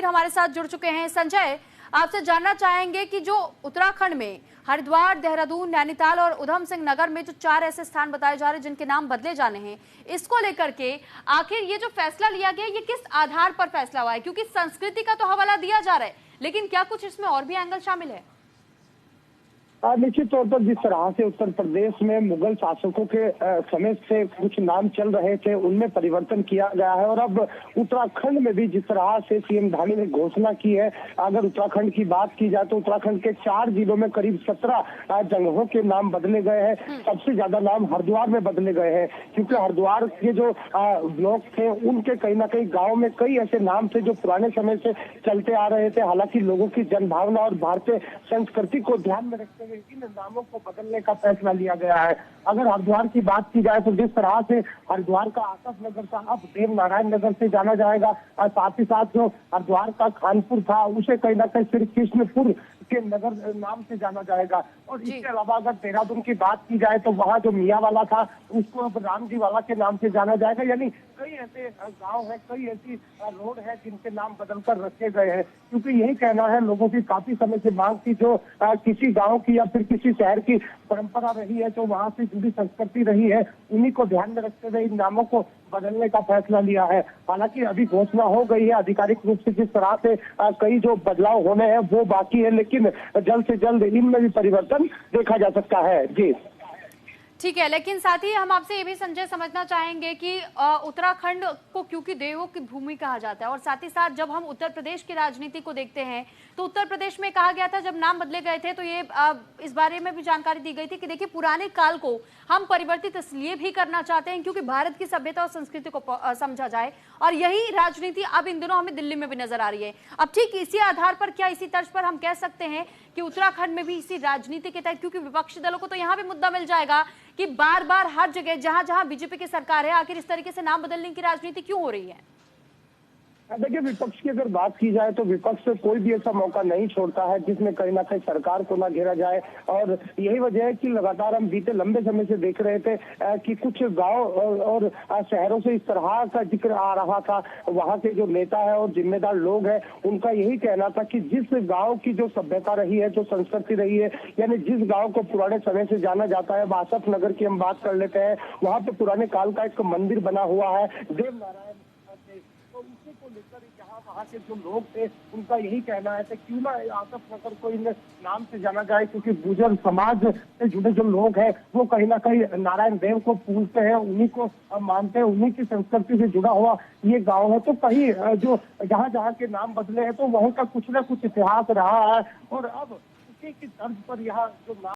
हमारे साथ जुड़ चुके हैं। संजय, आपसे जानना चाहेंगे कि जो उत्तराखंड में हरिद्वार, देहरादून, नैनीताल और उधम सिंह नगर में जो 4 ऐसे स्थान बताए जा रहे हैं जिनके नाम बदले जाने हैं, इसको लेकर के आखिर ये जो फैसला लिया गया ये किस आधार पर फैसला हुआ है? क्योंकि संस्कृति का तो हवाला दिया जा रहा है, लेकिन क्या कुछ इसमें और भी एंगल शामिल है? निश्चित तौर पर जिस तरह से उत्तर प्रदेश में मुगल शासकों के समय से कुछ नाम चल रहे थे उनमें परिवर्तन किया गया है और अब उत्तराखंड में भी जिस तरह से सीएम धामी ने घोषणा की है, अगर उत्तराखंड की बात की जाए तो उत्तराखंड के 4 जिलों में करीब 17 जगहों के नाम बदले गए हैं। सबसे ज्यादा नाम हरिद्वार में बदले गए हैं क्योंकि हरिद्वार के जो ब्लॉक थे उनके कहीं ना कहीं गाँव में कई ऐसे नाम थे जो पुराने समय से चलते आ रहे थे। हालांकि लोगों की जनभावना और भारतीय संस्कृति को ध्यान में रखते हुए इन नामों को बदलने का फैसला लिया गया है। अगर हरिद्वार की बात की जाए तो जिस तरह से हरिद्वार का आतफ नगर था अब देव नारायण नगर से जाना जाएगा और साथ ही साथ जो हरिद्वार का खानपुर था उसे कहीं ना कहीं श्री कृष्णपुर के नगर नाम से जाना जाएगा। और इसके अलावा अगर देहरादून की बात की जाए तो वहाँ जो मियाँवाला था उसको अब रामजी वाला के नाम से जाना जाएगा। यानी कई ऐसे गांव है, कई ऐसी रोड है जिनके नाम बदलकर रखे गए हैं क्योंकि यही कहना है लोगों की काफी समय से मांग थी। जो किसी गांव की या फिर किसी शहर की परंपरा रही है, जो वहां से जुड़ी संस्कृति रही है, उन्हीं को ध्यान में रखते हुए इन नामों को बदलने का फैसला लिया है। हालांकि अभी घोषणा हो गई है आधिकारिक रूप से, जिस तरह से कई जो बदलाव होने हैं वो बाकी है, लेकिन जल्द से जल्द इनमें भी परिवर्तन देखा जा सकता है। जी ठीक है, लेकिन साथ ही हम आपसे ये भी संजय समझना चाहेंगे कि उत्तराखंड को क्योंकि देवों की भूमि कहा जाता है और साथ ही साथ जब हम उत्तर प्रदेश की राजनीति को देखते हैं तो उत्तर प्रदेश में कहा गया था जब नाम बदले गए थे तो ये इस बारे में भी जानकारी दी गई थी कि देखिए पुराने काल को हम परिवर्तित इसलिए भी करना चाहते हैं क्योंकि भारत की सभ्यता और संस्कृति को समझा जाए, और यही राजनीति अब इन दिनों हमें दिल्ली में भी नजर आ रही है। अब ठीक इसी आधार पर, क्या इसी तर्ज पर हम कह सकते हैं कि उत्तराखंड में भी इसी राजनीति के तहत, क्योंकि विपक्षी दलों को तो यहाँ भी मुद्दा मिल जाएगा कि बार बार हर जगह जहां जहां बीजेपी की सरकार है आखिर इस तरीके से नाम बदलने की राजनीति क्यों हो रही है? देखिए, विपक्ष की अगर बात की जाए तो विपक्ष कोई भी ऐसा मौका नहीं छोड़ता है जिसमें कहीं ना कहीं सरकार को ना घेरा जाए, और यही वजह है कि लगातार हम बीते लंबे समय से देख रहे थे कि कुछ गांव और शहरों से इस तरह का जिक्र आ रहा था। वहां के जो नेता है और जिम्मेदार लोग हैं उनका यही कहना था कि जिस गाँव की जो सभ्यता रही है, जो संस्कृति रही है, यानी जिस गाँव को पुराने समय से जाना जाता है, आतफ नगर की हम बात कर लेते हैं, वहाँ पे पुराने काल का एक मंदिर बना हुआ है देव नारायण, तो उसी को लेकर यहाँ वहाँ के जो लोग थे उनका यही कहना है कि क्यों ना आतफ नगर को इन नाम से जाना जाए, क्योंकि गुर्जर समाज से जुड़े जो लोग हैं वो कहीं ना कहीं नारायण देव को पूजते हैं, उन्हीं को मानते हैं, उन्हीं की संस्कृति से जुड़ा हुआ ये गांव है। तो कहीं जो जहाँ जहाँ के नाम बदले हैं तो वहीं का कुछ ना कुछ इतिहास रहा है और अब उसी की तर्ज पर यहाँ जो